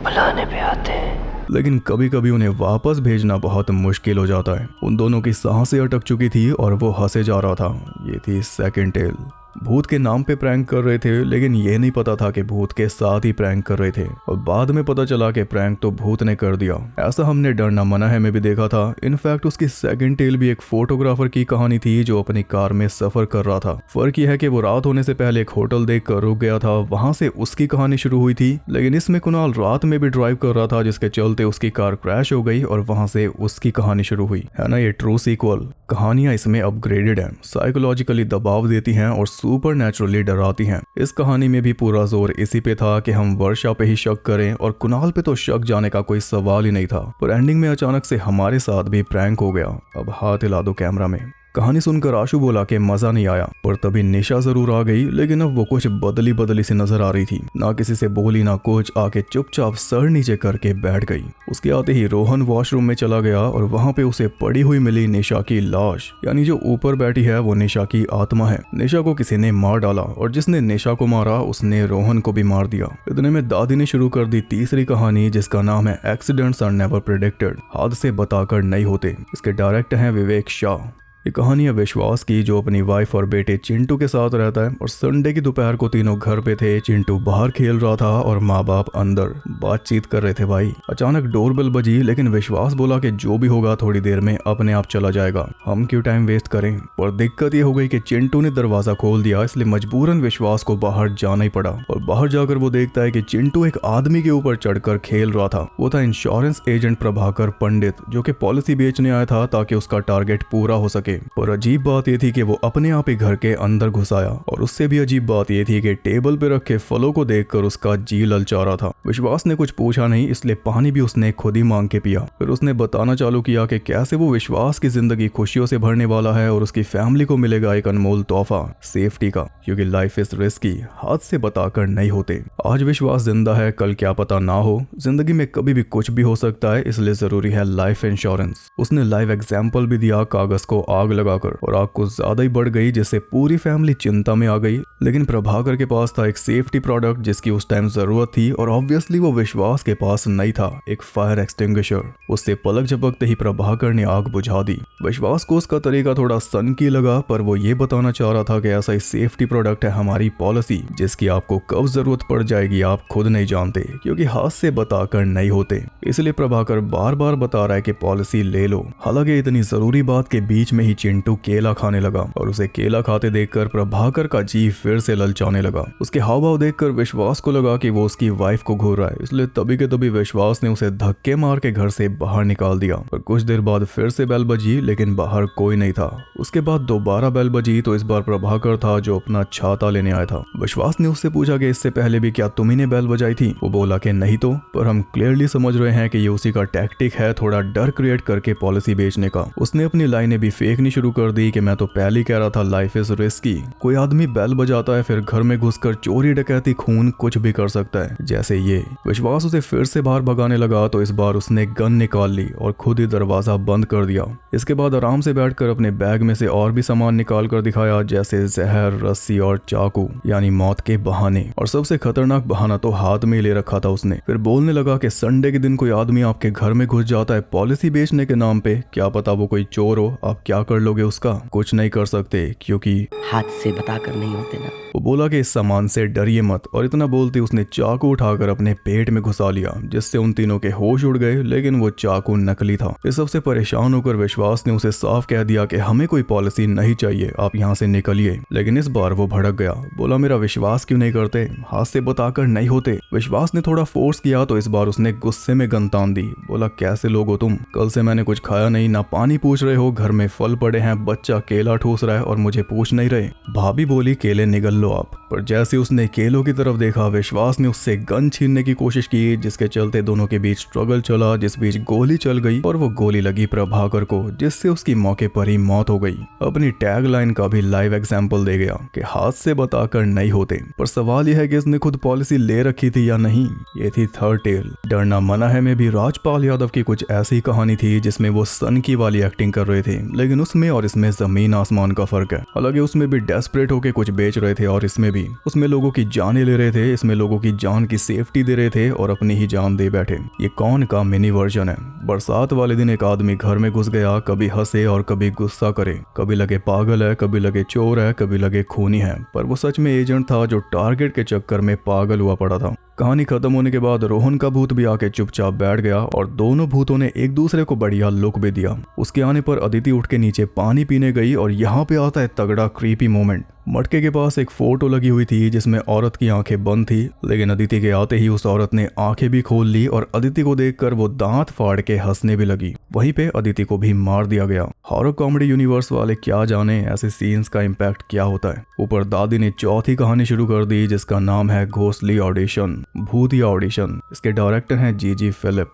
बुलाने पे आते हैं। लेकिन कभी कभी उन्हें वापस भेजना बहुत मुश्किल हो जाता है। उन दोनों की सांसें अटक चुकी थी और वो हंसे जा रहा था। ये थी सेकंड टेल। भूत के नाम पे प्रैंक कर रहे थे, लेकिन ये नहीं पता था कि भूत के साथ ही प्रैंक कर रहे थे, और बाद में पता चला कि प्रैंक तो भूत ने कर दिया। ऐसा हमने डरना मना है में भी देखा था। इनफैक्ट उसकी सेकंड टेल भी एक फोटोग्राफर की कहानी थी जो अपनी कार में सफर कर रहा था। फर्क यह है कि वो रात होने से पहले एक होटल देखकर रुक गया था, वहां से उसकी कहानी शुरू हुई थी। लेकिन इसमें कुणाल रात में भी ड्राइव कर रहा था, जिसके चलते उसकी कार क्रैश हो गई और वहां से उसकी कहानी शुरू हुई। है ना ये ट्रू सीक्वल। कहानियां इसमें अपग्रेडेड हैं, साइकोलॉजिकली दबाव देती हैं और सुपर नेचुरली डराती हैं। इस कहानी में भी पूरा जोर इसी पे था कि हम वर्षा पे ही शक करें, और कुणाल पे तो शक जाने का कोई सवाल ही नहीं था। पर एंडिंग में अचानक से हमारे साथ भी प्रैंक हो गया। अब हाथ हिला दो कैमरा में। कहानी सुनकर आशु बोला कि मजा नहीं आया, पर तभी निशा जरूर आ गई, लेकिन अब वो कुछ बदली बदली सी नजर आ रही थी। ना किसी से बोली ना कुछ, आके चुपचाप सर नीचे करके बैठ गई। उसके आते ही रोहन वॉशरूम में चला गया और वहां पे उसे पड़ी हुई मिली निशा की लाश, यानी जो ऊपर बैठी है वो निशा की आत्मा है। निशा को किसी ने मार डाला और जिसने निशा को मारा उसने रोहन को भी मार दिया। इतने में दादी ने शुरू कर दी तीसरी कहानी, जिसका नाम है एक्सीडेंट्स आर नेवर प्रेडिक्टेड, हादसे बताकर नहीं होते। इसके डायरेक्टर हैं विवेक शाह। ये कहानी है विश्वास की, जो अपनी वाइफ और बेटे चिंटू के साथ रहता है, और संडे की दोपहर को तीनों घर पे थे। चिंटू बाहर खेल रहा था और माँ बाप अंदर बातचीत कर रहे थे भाई। अचानक डोरबेल बजी, लेकिन विश्वास बोला कि जो भी होगा थोड़ी देर में अपने आप चला जाएगा, हम क्यों टाइम वेस्ट करें। और दिक्कत ये हो गई कि चिंटू ने दरवाजा खोल दिया, इसलिए मजबूरन विश्वास को बाहर जाना ही पड़ा। और बाहर जाकर वो देखता है कि चिंटू एक आदमी के ऊपर चढ़कर खेल रहा था। वो था इंश्योरेंस एजेंट प्रभाकर पंडित, जो कि पॉलिसी बेचने आया था ताकि उसका टारगेट पूरा हो सके। पर अजीब बात ये थी कि वो अपने आप ही घर के अंदर घुस आया और उससे भी अजीब बात ये थी कि टेबल पे रखे फलों को देखकर उसका जी ललचा रहा था। विश्वास ने कुछ पूछा नहीं, इसलिए पानी भी उसने खुद ही मांग के पिया। फिर उसने बताना चालू किया कि कैसे वो विश्वास की जिंदगी खुशियों से भरने वाला है और उसकी फैमिली को मिलेगा एक अनमोल तोहफा, सेफ्टी का, क्योंकि लाइफ इज रिस्की, हाथ से बताकर नहीं होते। आज विश्वास जिंदा है, कल क्या पता ना हो। जिंदगी में कभी भी कुछ भी हो सकता है, इसलिए जरूरी है लाइफ इंश्योरेंस। उसने लाइव एग्जाम्पल भी दिया कागज को आग लगाकर, और आग कुछ ज्यादा ही बढ़ गई जिससे पूरी फैमिली चिंता में आ गई। लेकिन प्रभाकर के पास था एक सेफ्टी प्रोडक्ट जिसकी उस टाइम जरूरत थी, और ऑब्वियसली वो विश्वास के पास नहीं था, एक फायर एक्सटिंग्विशर। उससे पलक झपकते ही प्रभाकर ने आग बुझा दी। विश्वास को उसका तरीका थोड़ा सनकी लगा, पर वो ये बताना चाह रहा था कि ऐसा ही सेफ्टी प्रोडक्ट है हमारी पॉलिसी, जिसकी आपको कब जरूरत पड़ जाएगी आप खुद नहीं जानते, क्योंकि हाथ से बताकर नहीं होते। इसलिए प्रभाकर बार बार बता रहा है कि पॉलिसी ले लो। हालांकि इतनी जरूरी बात के बीच में ही चिंटू केला खाने लगा, और उसे केला खाते देखकर प्रभाकर का जी फिर से ललचाने लगा। उसके हाव भाव देखकर विश्वास को लगा कि वो उसकी वाइफ को घूर रहा है, इसलिए तभी के तभी विश्वास ने उसे धक्के मार के घर से बाहर निकाल दिया। और कुछ देर बाद फिर से बेल बजी, लेकिन बाहर कोई नहीं था। उसके बाद दोबारा बेल बजी तो इस बार प्रभाकर था जो अपना छाता लेने आया था। विश्वास ने उससे पूछा कि इससे पहले भी क्या तुम ही ने बेल बजाई थी? वो बोला कि नहीं तो, पर हम क्लियरली समझ रहे हैं कि ये उसी का टैक्टिक है, थोड़ा डर क्रिएट करके पॉलिसी बेचने का। उसने अपनी लाइनें भी फेंकनी शुरू कर दी कि मैं तो पहले ही कह रहा था लाइफ इज रिस्की। कोई आदमी बेल बजाता है फिर घर में घुसकर चोरी डकैती खून कुछ भी कर सकता है, जैसे ये। विश्वास उसे फिर से बाहर भगाने लगा तो इस बार उसने गन निकाल ली और खुद ही दरवाजा बंद कर दिया। इसके बाद आराम से बैठकर अपने बैग में से और भी सामान निकाल कर दिखाया, जैसे जहर, रस्सी और चाकू, यानी मौत के बहाने। और सबसे खतरनाक बहाना तो हाथ में ले रखा था उसने। फिर बोलने लगा कि संडे के दिन कोई आदमी आपके घर में घुस जाता है पॉलिसी बेचने के नाम पे, क्या पता वो कोई चोर हो, आप क्या कर लोगे उसका? कुछ नहीं कर सकते, क्योंकि हाथ से बताकर नहीं होते ना। वो बोला कि इस सामान से डरिए मत, और इतना बोलते उसने चाकू उठाकर अपने पेट में घुसा लिया, जिससे उन तीनों के होश उड़ गए। लेकिन वो चाकू नकली था। इस सबसे परेशान होकर विश्वास ने उसे साफ कह दिया कि हमें कोई पॉलिसी नहीं चाहिए, आप यहाँ से निकलिए। लेकिन इस बार वो भड़क गया, बोला मेरा विश्वास क्यों नहीं करते, हाथ से बताकर नहीं होते। विश्वास ने थोड़ा फोर्स किया तो इस बार उसने गुस्से में गन तान दी। बोला कैसे लोग हो तुम, कल से मैंने कुछ खाया नहीं, ना पानी पूछ रहे हो, घर में फल पड़े हैं, बच्चा केला ठूस रहा है और मुझे पूछ नहीं रहे। भाभी बोली केले निगल लो आप, पर जैसे उसने केलों की तरफ देखा विश्वास ने उससे गन छीनने की कोशिश की, जिसके चलते दोनों के बीच स्ट्रगल चला, जिस बीच गोली चल गई और वो गोली लगी प्रभाकर को, जिससे उसकी मौके पर ही मौत हो गई। अपनी टैग लाइन का भी लाइव एग्जाम्पल दे गया कि हाथ से बताकर नहीं होते। पर सवाल यह है कि इसने खुद पॉलिसी ले रखी थी या नहीं। ये थी थर्ड टेल डरना मना है में भी राजपाल यादव की कुछ ऐसी कहानी थी जिसमें वो सन की वाली एक्टिंग कर रहे थे, लेकिन उसमें और इसमें जमीन आसमान का फर्क है। हालांकि उसमें भी डेस्परेट होके कुछ बेच रहे थे और इसमें भी, उसमें लोगों की जानें ले रहे थे, इसमें लोगों की जान की सेफ्टी दे रहे थे और अपनी ही जान दे बैठे। ये कौन का मिनी वर्जन है। बरसात वाले दिन एक आदमी घर में घुस गया, कभी हंसे और कभी गुस्सा करे, कभी लगे पागल है, कभी लगे चोर है, कभी लगे खूनी है, पर वो सच में एजेंट था जो टारगेट के चक्कर में पागल हुआ पड़ा था। कहानी खत्म होने के बाद रोहन का भूत भी आके चुपचाप बैठ गया और दोनों भूतों ने एक दूसरे को बढ़िया लुक भी दिया। उसके आने पर अदिति उठ के नीचे पानी पीने गई और यहाँ पे आता है तगड़ा क्रीपी मोमेंट। मटके के पास एक फोटो लगी हुई थी जिसमें औरत की आंखें बंद थी, लेकिन अदिति के आते ही उस औरत ने आंखें भी खोल ली और अदिति को देखकर वो दांत फाड़ के हंसने भी लगी। वहीं पे अदिति को भी मार दिया गया। हॉरर कॉमेडी यूनिवर्स वाले क्या जाने ऐसे सीन्स का इम्पैक्ट क्या होता है। ऊपर दादी ने चौथी कहानी शुरू कर दी जिसका नाम है घोसली ऑडिशन, भूतिया ऑडिशन। इसके डायरेक्टर हैं जी फिलिप।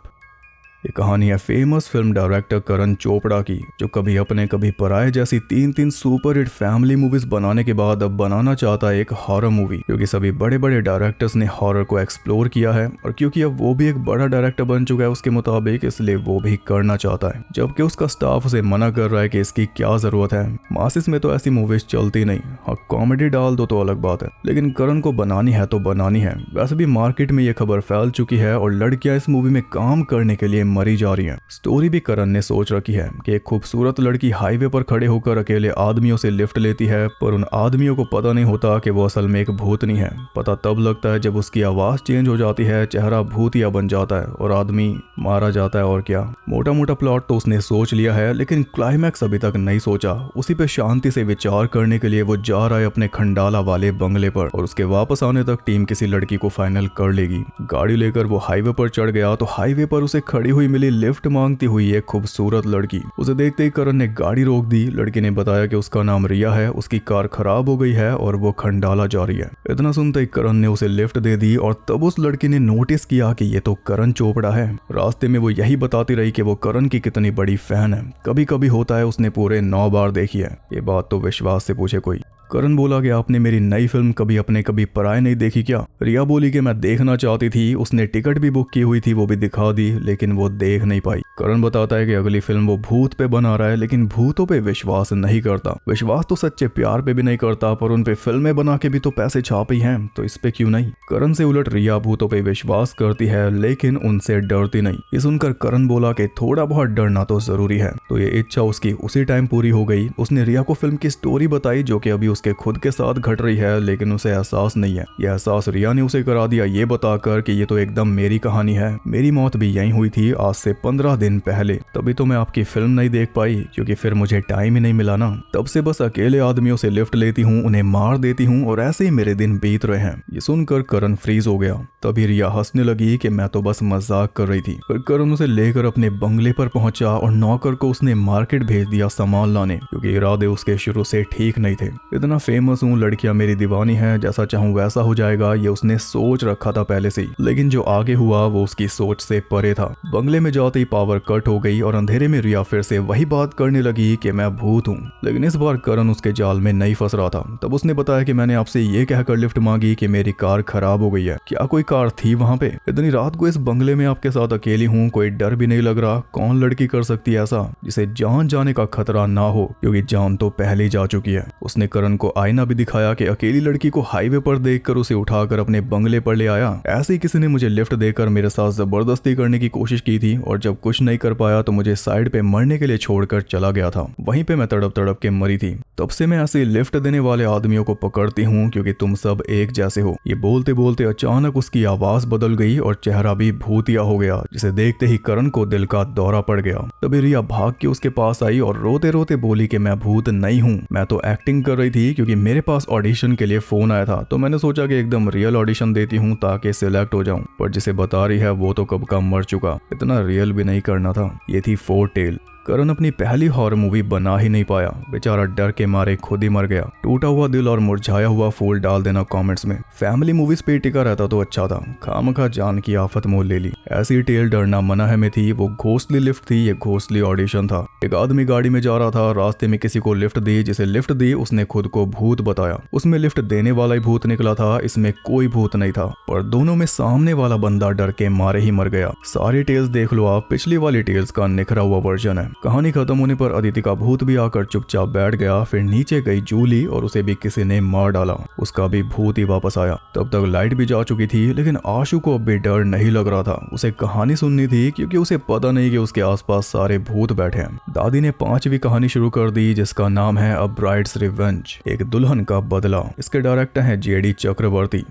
ये कहानी है फेमस फिल्म डायरेक्टर करण चोपड़ा की, जो कभी अपने कभी पराये जैसी तीन सुपर हिट फैमिली मूवीज बनाने के बाद अब बनाना चाहता है एक हॉरर मूवी, क्योंकि सभी बड़े बड़े डायरेक्टर्स ने हॉरर को एक्सप्लोर किया है और क्योंकि अब वो भी एक बड़ा डायरेक्टर बन चुका है उसके मुताबिक, इसलिए वो भी करना चाहता है, जबकि उसका स्टाफ उसे मना कर रहा है कि इसकी क्या जरूरत है, मासिस में तो ऐसी मूवीज चलती नहीं। हाँ, कॉमेडी डाल दो तो अलग बात है, लेकिन करण को बनानी है तो बनानी है। वैसे भी मार्केट में ये खबर फैल चुकी है और लड़कियां इस मूवी में काम करने के लिए मरी जा रही हैं। स्टोरी भी करण ने सोच रखी है कि एक खूबसूरत लड़की हाईवे पर खड़े होकर अकेले आदमियों से लिफ्ट लेती है, पर उन आदमियों को पता नहीं होता कि वो असल में एक भूतनी है। पता तब लगता है जब उसकी आवाज चेंज हो जाती है, चेहरा भूतिया बन जाता है और आदमी मारा जाता है। और क्या मोटा मोटा प्लॉट तो उसने सोच लिया है, लेकिन क्लाइमैक्स अभी तक नहीं सोचा। उसी पे पे शांति से विचार करने के लिए वो जा रहा है अपने खंडाला वाले बंगले पर और उसके वापस आने तक टीम किसी लड़की को फाइनल कर लेगी। गाड़ी लेकर वो हाईवे पर चढ़ गया तो हाईवे पर उसे खड़ी हुई मिली लिफ्ट मांगती हुई एक खूबसूरत लड़की। उसे देखते ही करण ने गाड़ी रोक दी। लड़की ने बताया कि उसका नाम रिया है, उसकी कार खराब हो गई है और वो खंडाला जा रही है। इतना सुनते ही करण ने उसे लिफ्ट दे दी और तब उस लड़की ने नोटिस किया कि ये तो करण चोपड़ा है। रास्ते में वो यही बताती रही कि वो करण की कितनी बड़ी फैन है। कभी कभी होता है उसने पूरे 9 बार देखी है। ये बात तो विश्वास से पूछे कोई। करण बोला कि आपने मेरी नई फिल्म कभी पराये नहीं देखी क्या? रिया बोली कि मैं देखना चाहती थी, उसने टिकट भी बुक की हुई थी, वो भी दिखा दी, लेकिन वो देख नहीं पाई। करण बताता है कि अगली फिल्म वो भूत पे बना रहा है, लेकिन भूतों पे विश्वास नहीं करता। विश्वास तो सच्चे प्यार पे भी नहीं करता, पर उन पे फिल्में बना के भी तो पैसे छाप ही हैं, तो इस पे क्यों नहीं? करण से उलट रिया भूतों पे विश्वास करती है, लेकिन उनसे डरती नहीं। ये सुनकर करण बोला कि थोड़ा बहुत डरना तो जरूरी है। तो ये इच्छा उसकी उसी टाइम पूरी हो गई। उसने रिया को फिल्म की स्टोरी बताई जो कि अभी उसके खुद के साथ घट रही है, लेकिन उसे एहसास नहीं है। यह एहसास रिया ने उसे करा दिया ये बताकर कि ये तो एकदम मेरी कहानी है, मेरी मौत भी यहीं हुई थी आज से 15 दिन पहले, तभी तो मैं आपकी फिल्म नहीं देख पाई क्योंकि फिर मुझे टाइम ही नहीं मिला ना। तब से बस अकेले आदमियों से लिफ्ट लेती हूँ, उन्हें मार देती हूँ और ऐसे ही मेरे दिन बीत रहे हैं। ये सुनकर करण फ्रीज हो गया। तभी रिया हंसने लगी कि मैं तो बस मजाक कर रही थी। फिर करण उसे लेकर अपने बंगले पर पहुंचा और नौकर को उसने मार्केट भेज दिया सामान लाने, क्योंकि इरादे उसके शुरू से ठीक नहीं थे। इतना फेमस हूँ, लड़कियां मेरी दीवानी है, जैसा चाहूँ वैसा हो जाएगा, ये उसने सोच रखा था पहले से ही। लेकिन जो आगे हुआ वो उसकी सोच से परे था। बंगले में जाते ही पावर कट हो गई और अंधेरे में रिया फिर से वही बात करने लगी कि मैं भूत हूँ। लेकिन इस बार करण उसके जाल में नहीं फंस रहा था। तब उसने बताया कि मैंने आपसे ये कहकर लिफ्ट मांगी कि मेरी कार खराब हो गई है। क्या कोई कार थी वहाँ पे? इतनी रात को इस बंगले में आपके साथ अकेली हूँ, कोई डर भी नहीं लग रहा? कौन लड़की कर सकती है ऐसा जिसे जान जाने का खतरा ना हो, क्योंकि जान तो पहले ही जा चुकी है। उसने करण को आईना भी दिखाया कि अकेली लड़की को हाईवे पर देखकर उसे उठाकर अपने बंगले पर ले आया। ऐसे ही किसी ने मुझे लिफ्ट देकर मेरे साथ जबरदस्ती करने की कोशिश की थी और जब कुछ नहीं कर पाया तो मुझे साइड पे मरने के लिए छोड़कर चला गया था। वहीं पे मैं तड़प तड़प के मरी थी। तब से मैं ऐसे लिफ्ट देने वाले आदमियों को पकड़ती हूँ क्योंकि तुम सब एक जैसे हो। ये बोलते बोलते अचानक उसकी आवाज बदल गई और चेहरा भी भूतिया हो गया, जिसे देखते ही करण को दिल का दौरा पड़ गया। तभी रिया भाग के उसके पास आई और रोते रोते बोली कि मैं भूत नहीं हूँ, मैं तो एक्टिंग कर रही थी क्योंकि मेरे पास ऑडिशन के लिए फोन आया था, तो मैंने सोचा कि एकदम रियल ऑडिशन देती हूँ ताकि सिलेक्ट हो जाऊं। पर जिसे बता रही है वो तो कब का मर चुका, इतना रियल भी नहीं करना था। ये थी फोर टेल। करण अपनी पहली हॉरर मूवी बना ही नहीं पाया, बेचारा डर के मारे खुद ही मर गया। टूटा हुआ दिल और मुरझाया हुआ फूल डाल देना कमेंट्स में। फैमिली मूवीज पे टिका रहता तो अच्छा था, खामखा जान की आफत मोल ले ली। ऐसी टेल डरना मना है में थी। वो घोस्टली लिफ्ट थी, ये घोस्टली ऑडिशन था। एक आदमी गाड़ी में जा रहा था, रास्ते में किसी को लिफ्ट दी, जिसे लिफ्ट दी उसने खुद को भूत बताया। उसमें लिफ्ट देने वाला ही भूत निकला था, इसमें कोई भूत नहीं था। पर दोनों में सामने वाला बंदा डर के मारे ही मर गया। सारी टेल्स देख लो आप, पिछली वाली टेल्स का निखरा हुआ वर्जन है। कहानी खत्म होने पर अदिति का भूत भी आकर चुपचाप बैठ गया। फिर नीचे गई जूली और उसे भी किसी ने मार डाला। उसका भी भूत ही वापस आया। तब तक लाइट भी जा चुकी थी, लेकिन आशु को अब भी डर नहीं लग रहा था। उसे कहानी सुननी थी क्योंकि उसे पता नहीं कि उसके आसपास सारे भूत बैठे हैं। दादी ने 5वीं कहानी शुरू कर दी, जिसका नाम है अ ब्राइड्स रिवेंज, एक दुल्हन का बदला। इसके डायरेक्टर हैं JD चक्रवर्ती।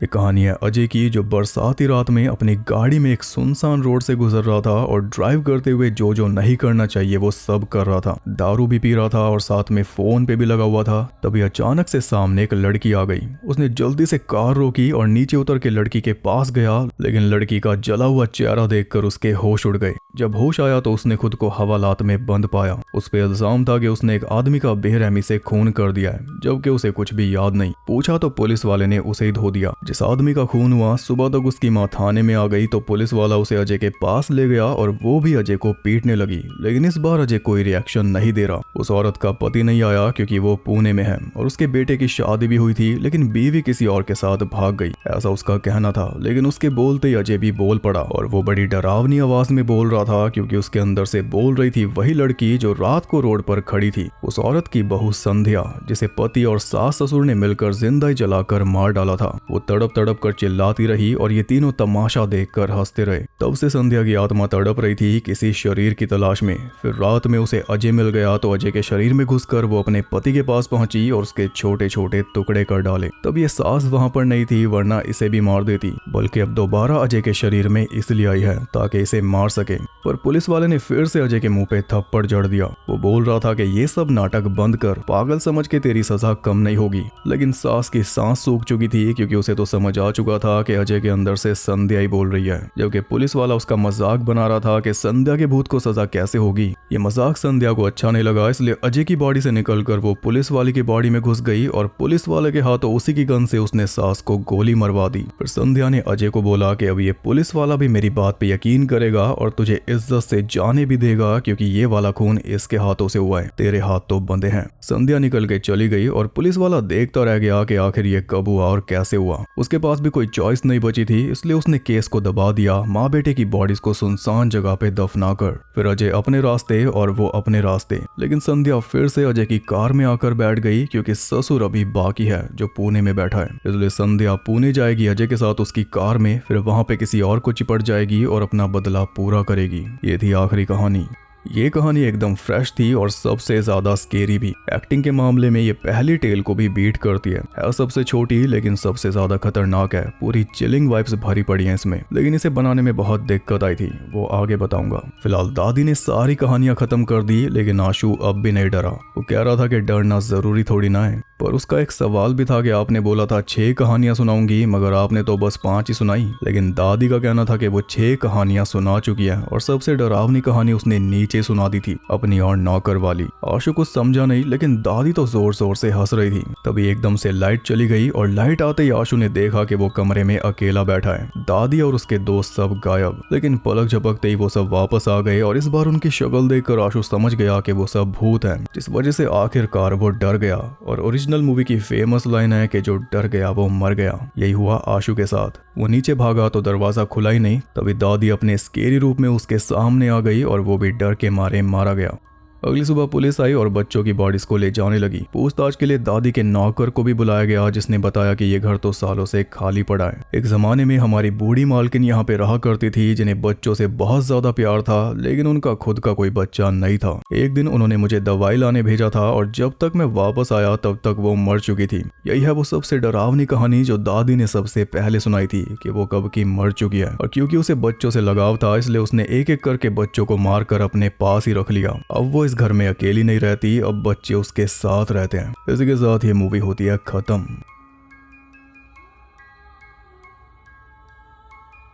ये कहानी है अजय की, जो बरसाती रात में अपनी गाड़ी में एक सुनसान रोड से गुजर रहा था और ड्राइव करते हुए जो नहीं करना चाहिए वो सब कर रहा था। दारू भी पी रहा था और साथ में फोन पे भी लगा हुआ था। तभी अचानक से सामने एक लड़की आ गई। उसने जल्दी से कार रोकी और नीचे उतर के लड़की के पास गया, लेकिन लड़की का जला हुआ चेहरा देखकर उसके होश उड़ गए। जब होश आया तो उसने खुद को हवालात में बंद पाया। उस पे इल्जाम था कि उसने एक आदमी का बेरहमी से खून कर दिया है, जबकि उसे कुछ भी याद नहीं। पूछा तो पुलिस वाले ने उसे ही धो दिया। जिस आदमी का खून हुआ, सुबह तक उसकी माँ थाने में आ गई तो पुलिस वाला उसे अजय के पास ले गया और वो भी अजय को पीटने लगी। लेकिन इस बार अजय कोई रिएक्शन नहीं दे रहा। उस औरत का पति नहीं आया क्योंकि वो पुणे में है और उसके बेटे की शादी भी हुई थी, लेकिन बीवी किसी और के साथ भाग गई, ऐसा उसका कहना था। लेकिन उसके बोलते ही अजय भी बोल पड़ा और वो बड़ी डरावनी आवाज में बोल रहा था, क्योंकि उसके अंदर से बोल रही थी वही लड़की जो रात को रोड पर खड़ी थी। उस औरत की बहू संध्या, जिसे पति और सास ससुर ने मिलकर जिंदा ही जलाकर मार डाला था। वो तड़प तड़प तड़प कर चिल्लाती रही और ये तीनों तमाशा देखकर हंसते रहे। तब से संध्या की आत्मा तड़प रही थी किसी शरीर की तलाश में। फिर रात में उसे अजय मिल गया तो अजय के शरीर में घुसकर वो अपने पति के पास पहुंची और उसके छोटे छोटे टुकड़े कर डाले। तब ये सास वहां पर नहीं थी, वरना इसे भी मार देती, बल्कि अब दोबारा अजय के शरीर में इसलिए आई है ताकि इसे मार सके। पर पुलिस वाले ने फिर से अजय के मुंह पे थप्पड़ जड़ दिया। वो बोल रहा था कि ये सब नाटक बंद कर, पागल समझ के तेरी सजा कम नहीं होगी। लेकिन सास की सांस सूख चुकी थी क्योंकि उसे तो समझ आ चुका था कि अजय के अंदर से संध्या ही बोल रही है, जबकि पुलिस वाला उसका मजाक बना रहा था कि संध्या के भूत को सजा कैसे होगी। ये मजाक संध्या को अच्छा नहीं लगा, इसलिए अजय की बॉडी से निकलकर वो पुलिस वाले की बॉडी में घुस गई और पुलिस वाले के हाथों उसी की गन से उसने सास को गोली मरवा दी। फिर संध्या ने अजय को बोला कि अब ये पुलिस वाला भी मेरी बात पे यकीन करेगा और तुझे इज्जत से जाने भी देगा, क्योंकि ये वाला खून इसके हाथों से हुआ है, तेरे हाथ तो बंधे हैं। संध्या निकल के चली गई और पुलिस वाला देखता रह गया कि आखिर ये कब हुआ और कैसे हुआ। उसके पास भी कोई चॉइस नहीं बची थी, इसलिए उसने केस को दबा दिया, माँ बेटे की बॉडीज को सुनसान जगह पे दफना कर। फिर अजय अपने रास्ते और वो अपने रास्ते। लेकिन संध्या फिर से अजय की कार में आकर बैठ गई क्योंकि ससुर अभी बाकी है जो पुणे में बैठा है। इसलिए संध्या पुणे जाएगी अजय के साथ उसकी कार में, फिर वहां पे किसी और को चिपट जाएगी और अपना बदला पूरा करेगी। ये थी आखिरी कहानी। ये कहानी एकदम फ्रेश थी और सबसे ज्यादा स्केरी भी। एक्टिंग के मामले में ये पहली टेल को भी बीट करती है सबसे छोटी लेकिन सबसे ज्यादा खतरनाक है। पूरी चिलिंग वाइब्स भरी पड़ी हैं इसमें, लेकिन इसे बनाने में बहुत दिक्कत आई थी, वो आगे बताऊंगा। फिलहाल दादी ने सारी कहानियां खत्म कर दी, लेकिन आशु अब भी नहीं डरा। वो कह रहा था कि डरना जरूरी थोड़ी ना है। पर उसका एक सवाल भी था कि आपने बोला था 6 कहानियां सुनाऊंगी, मगर आपने तो बस 5 ही सुनाई। लेकिन दादी का कहना था कि वो 6 कहानियां सुना चुकी है और सबसे डरावनी कहानी उसने नीचे सुना दी थी, अपनी और नौकर वाली। आशु कुछ समझा नहीं, लेकिन दादी तो जोर जोर से हंस रही थी। तभी एकदम से लाइट चली गई और लाइट आते ही आशु ने देखा कि वो कमरे में अकेला बैठा है। दादी और उसके दोस्त सब गायब, लेकिन पलक झपकते ही वो सब वापस आ गए और इस बार उनकी शक्ल देखकर आशु समझ गया कि वो सब भूत हैं, जिस वजह से आखिरकार वो डर गया। और ओरिजिनल मूवी की फेमस लाइन है कि जो डर गया वो मर गया। यही हुआ आशु के साथ। वो नीचे भागा तो दरवाजा खुला ही नहीं। तभी दादी अपने स्केरी रूप में उसके सामने आ गई और वो भी डर के मारे मारा गया। अगली सुबह पुलिस आई और बच्चों की बॉडीज को ले जाने लगी। पूछताछ के लिए दादी के नौकर को भी बुलाया गया, जिसने बताया कि ये घर तो सालों से खाली पड़ा है। एक जमाने में हमारी बूढ़ी मालकिन यहाँ पे रहा करती थी, जिन्हें बच्चों से बहुत ज्यादा प्यार था, लेकिन उनका खुद का कोई बच्चा नहीं था। एक दिन उन्होंने मुझे दवाई लाने भेजा था और जब तक मैं वापस आया तब तक वो मर चुकी थी। यही है वो सबसे डरावनी कहानी जो दादी ने सबसे पहले सुनाई थी कि वो कब की मर चुकी है। और क्योंकि उसे बच्चों से लगाव था, इसलिए उसने एक एक करके बच्चों को मारकर अपने पास ही रख लिया। अब वो इस घर में अकेली नहीं रहती, अब बच्चे उसके साथ रहते हैं। इसी के साथ ये मूवी होती है खत्म।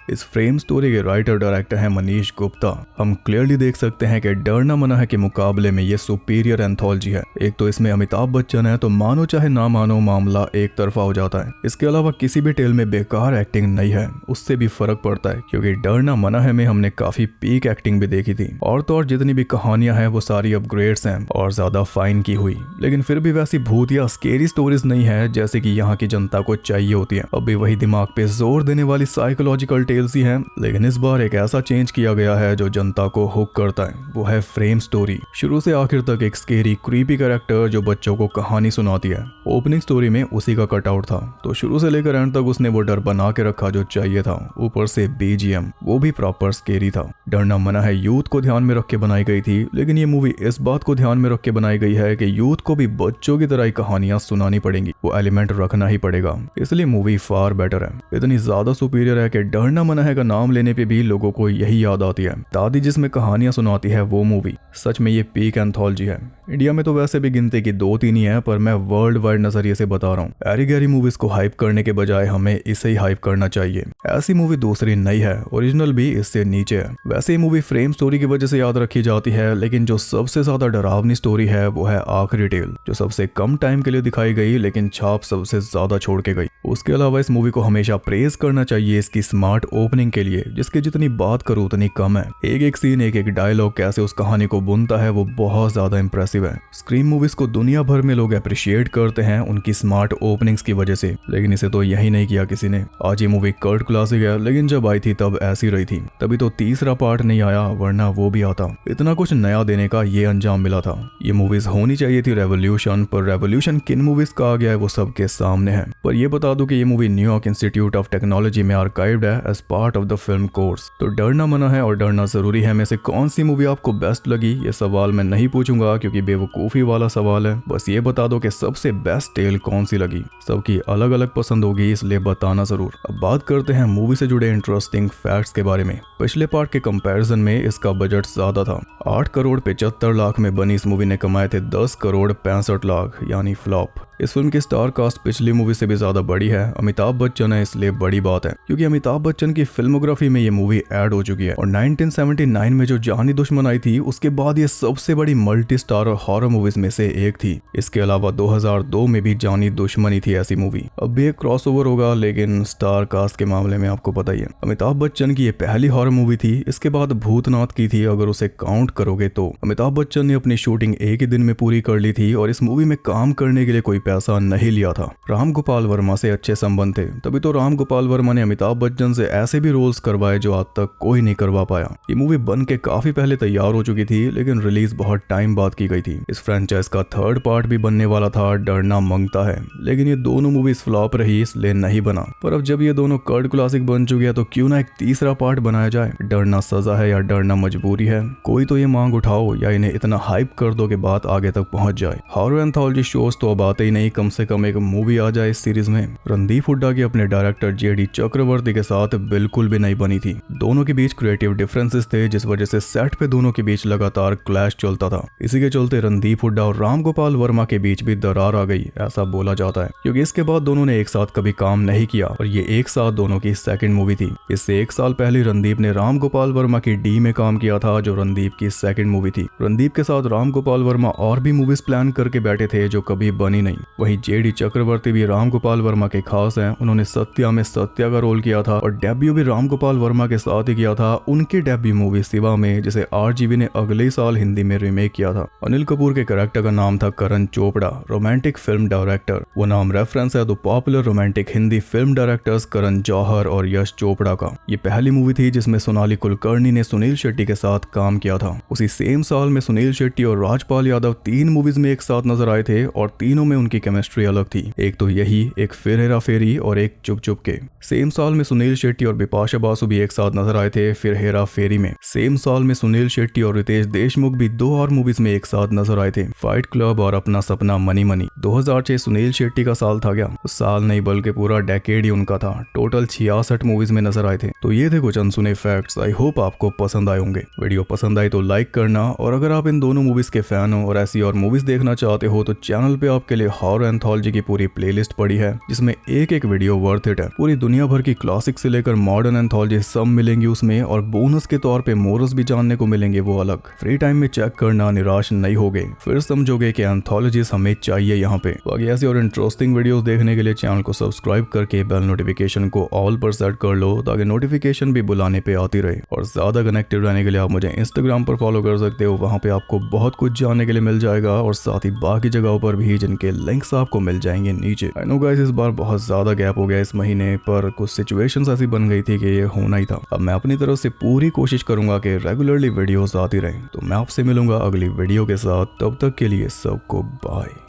इस फ्रेम स्टोरी के राइटर डायरेक्टर हैं मनीष गुप्ता। हम क्लियरली देख सकते हैं कि डरना मना है के मुकाबले में ये सुपीरियर एंथोलॉजी है। एक तो इसमें अमिताभ बच्चन है, तो मानो चाहे ना मानो मामला एक तरफा हो जाता है। इसके अलावा किसी भी टेल में बेकार एक्टिंग नहीं है, उससे भी फर्क पड़ता है, क्योंकि डरना मना है में हमने काफी पीक एक्टिंग भी देखी थी। और तो और जितनी भी कहानियां हैं वो सारी अपग्रेड्स हैं और ज्यादा फाइन की हुई, लेकिन फिर भी वैसी भूत या स्केरी स्टोरीज नहीं है जैसे कि यहाँ की जनता को चाहिए होती है। अब भी वही दिमाग पे जोर देने वाली साइकोलॉजिकल सी है, लेकिन इस बार एक ऐसा चेंज किया गया है जो जनता को हुक करता है। वो है फ्रेम स्टोरी। शुरू से आखिर तक एक स्केरी क्रीपी कैरेक्टर जो बच्चों को कहानी सुनाती है। ओपनिंग स्टोरी में उसी का कटआउट था, तो शुरू से लेकर एंड तक उसने वो डर बना के रखा जो चाहिए था। ऊपर से बीजीएम वो भी प्रॉपर स्केरी था। डरना मना है यूथ को ध्यान में रख के बनाई गई थी, लेकिन ये मूवी इस बात को ध्यान में रख के बनाई गई है कि यूथ को भी बच्चों की तरह ही कहानियां सुनानी पड़ेंगी, वो एलिमेंट रखना ही पड़ेगा। इसलिए मूवी फार बेटर है, इतनी ज्यादा सुपीरियर है कि डरना मना है का नाम लेने पे भी लोगों को यही याद आती है। दादी जिसमें कहानियां सुनाती है वो मूवी। सच में ये पीक एंथोलॉजी है। इंडिया में तो वैसे भी गिनती की 2-3 ही है, पर मैं वर्ल्ड वाइड नजरिए से बता रहा हूँ। एरी गैरी मूवीज को हाइप करने के बजाय हमें इसे ही हाइप करना चाहिए। ऐसी मूवी दूसरी नहीं है, ओरिजिनल भी इससे नीचे है। वैसे ये मूवी फ्रेम स्टोरी की वजह से याद रखी जाती है, लेकिन जो सबसे ज्यादा डरावनी स्टोरी है वो है आखिरी टेल, जो सबसे कम टाइम के लिए दिखाई गई लेकिन छाप सबसे ज्यादा छोड़ के गई। उसके अलावा इस मूवी को हमेशा प्रेज करना चाहिए इसकी स्मार्ट ओपनिंग के लिए, जिसकी जितनी बात करूँ उतनी कम है। एक एक सीन, एक एक डायलॉग कैसे उस कहानी को बुनता है वो बहुत ज्यादा इंप्रेसिव इम्प्रेसिव है। स्क्रीम मूवीज को दुनिया भर में लोग अप्रिशिएट करते हैं उनकी स्मार्ट ओपनिंग्स की वजह से, लेकिन इसे तो यही नहीं किया किसी ने। आज ये मूवी कल्ट क्लासिक है, लेकिन जब आई थी तब ऐसी रही थी, तभी तो तीसरा पार्ट नहीं आया, वरना वो भी आता। इतना कुछ नया देने का ये अंजाम मिला था। ये मूवीज होनी चाहिए थी रेवोल्यूशन, पर रेवोल्यूशन किन मूवीज का आ गया है वो सबके सामने है। पर ये बता दूं कि ये movie New York institute of technology में आर्काइव्ड है as part of the film course. तो डरना मना है और डरना जरूरी है में से कौन सी मूवी आपको बेस्ट लगी, ये सवाल मैं नहीं पूछूंगा क्योंकि बेवकूफी वाला सवाल है। बस ये बता दो कि सबसे बेस्ट टेल कौन सी लगी। सबकी अलग अलग पसंद होगी, इसलिए बताना जरूर। अब बात करते हैं मूवी से जुड़े इंटरेस्टिंग फैक्ट्स के बारे में। पिछले पार्ट के कंपैरिजन में इसका बजट ज्यादा था। 8 करोड़ 75 लाख में बनी इस मूवी ने कमाए थे 10 करोड़ 65 लाख, यानी फ्लॉप। इस फिल्म की स्टार कास्ट पिछली मूवी से भी ज्यादा बड़ी है। अमिताभ बच्चन है, इसलिए बड़ी बात है क्योंकि अमिताभ बच्चन की फिल्मोग्राफी में ये मूवी ऐड हो चुकी है। और 1979 में जो जानी दुश्मन आई थी, उसके बाद ये सबसे बड़ी मल्टी स्टार और हॉरर मूवीज में से एक थी। इसके अलावा 2002 में भी जानी दुश्मनी थी ऐसी मूवी। अब भी एक क्रॉसओवर होगा, लेकिन स्टार कास्ट के मामले में आपको पता ही है। अमिताभ बच्चन की ये पहली हॉरर मूवी थी। इसके बाद भूतनाथ की थी, अगर उसे काउंट करोगे तो। अमिताभ बच्चन ने अपनी शूटिंग एक ही दिन में पूरी कर ली थी और इस मूवी में काम करने के लिए कोई पैसा नहीं लिया था। राम गोपाल वर्मा से अच्छे संबंध थे, तभी तो राम गोपाल वर्मा ने अमिताभ बच्चन से ऐसे भी रोल्स करवाए जो आज तक कोई नहीं करवा पाया। ये मूवी बन के काफी पहले तैयार हो चुकी थी, लेकिन रिलीज बहुत टाइम बाद की गई थी। इस फ्रेंचाइज का थर्ड पार्ट भी बनने वाला था, डरना मंगता है, लेकिन ये दोनों मूवीज फ्लॉप रही, इसलिए नहीं बना। पर अब जब ये दोनों कल्ट क्लासिक बन चुकी है तो क्यों ना एक तीसरा पार्ट बनाया जाए। डरना सजा है या डरना मजबूरी है? कोई तो ये मांग उठाओ या इन्हें इतना हाइप कर दो कि बात आगे तक पहुंच जाए। हॉरर एंथोलॉजी शोज तो अब आते ही नहीं, कम से कम एक मूवी आ जाए इस सीरीज में। रणदीप हुड्डा की अपने डायरेक्टर जेडी चक्रवर्ती के साथ बिल्कुल भी नहीं बनी थी। दोनों के बीच क्रिएटिव डिफरेंसेस थे, जिस वजह से सेट पे दोनों के बीच लगातार क्लैश चलता था। इसी के चलते रणदीप हुड्डा और राम गोपाल वर्मा के बीच भी दरार आ गई, ऐसा बोला जाता है, क्योंकि इसके बाद दोनों ने एक साथ कभी काम नहीं किया और ये एक साथ दोनों की सेकंड मूवी थी। इससे एक साल पहले रणदीप ने राम गोपाल वर्मा की डी में काम किया था, जो रणदीप की सेकंड मूवी थी। रणदीप के साथ राम गोपाल वर्मा और भी मूवीज प्लान करके बैठे थे जो कभी बनी नहीं। वहीं जेडी चक्रवर्ती भी राम गोपाल वर्मा के खास हैं। उन्होंने सत्या में सत्या का रोल किया था और डेब्यू भी राम गोपाल वर्मा के साथ ही किया था उनकी डेब्यू मूवी शिवा में, जिसे RGV ने अगले ही साल हिंदी में रीमेक किया था। अनिल कपूर के कैरेक्टर का नाम था Karan Chopra, romantic film director. वो नाम रेफरेंस है दो popular romantic Hindi film directors Karan Johar और यश चोपड़ा का। ये पहली मूवी थी जिसमें सोनाली कुलकर्णी ने सुनील शेट्टी के साथ काम किया था। उसी सेम साल में सुनील शेट्टी और राजपाल यादव 3 मूवीज में एक साथ नजर आए थे और तीनों में उनकी केमिस्ट्री अलग थी। एक तो यही, एक फिर हेरा फेरी और एक चुप चुप के। सेम साल में सुनील शेट्टी और बिपाशा बासु भी एक साथ नजर आए थे फिर हेरा फेरी में। सेम साल में सुनील शेट्टी और रितेश देशमुख भी 2 और मूवीज में एक साथ नजर आए थे, फाइट क्लब और अपना सपना मनी मनी। 2006 सुनील शेट्टी का साल था क्या? साल नहीं बल्कि पूरा डेकेड ही उनका था। टोटल 66 मूवीज में नजर आए थे। तो ये थे कुछ अनसुने फैक्ट्स। आई होप आपको पसंद आए होंगे। वीडियो पसंद आई तो लाइक करना, और अगर आप इन दोनों मूवीज के फैन हो और ऐसी और मूवीज देखना चाहते हो तो चैनल पे आपके लिए हॉरर एंथोलॉजी की पूरी प्लेलिस्ट पड़ी है, जिसमें एक एक वीडियो वर्थ इट है। पूरी दुनिया भर की क्लासिक से लेकर मॉडर्न एंथोलॉजी सब मिलेंगी उसमें, और बोनस के तौर पे मोरल्स भी जानने को मिलेंगे, वो अलग। फ्री टाइम में चेक करना, निराश नहीं होगे, फिर समझोगे कि एंथोलॉजीज हमें चाहिए यहाँ पे। बाकी ऐसी और इंटरेस्टिंग वीडियोस देखने के लिए चैनल को सब्सक्राइब करके बेल नोटिफिकेशन को ऑल पर सेट कर लो, ताकि नोटिफिकेशन भी बुलाने पे आती रहे। और ज्यादा कनेक्टेड रहने के लिए आप मुझे इंस्टाग्राम पर फॉलो कर सकते हो, वहाँ पे आपको बहुत कुछ जानने के लिए मिल जाएगा, और साथ ही बाकी जगहों पर भी जिनके लिंक्स आपको मिल जाएंगे नीचे। आई नो गाइस, इस बार बहुत ज्यादा गैप हो गया इस महीने, पर कुछ सिचुएशंस ऐसी बन गई थी कि ये होना ही था। अब मैं अपनी तरफ से पूरी कोशिश करूंगा कि रेगुलरली वीडियोस आती रहें। तो मैं आपसे मिलूंगा अगली वीडियो के साथ, तब तक के लिए सबको बाय।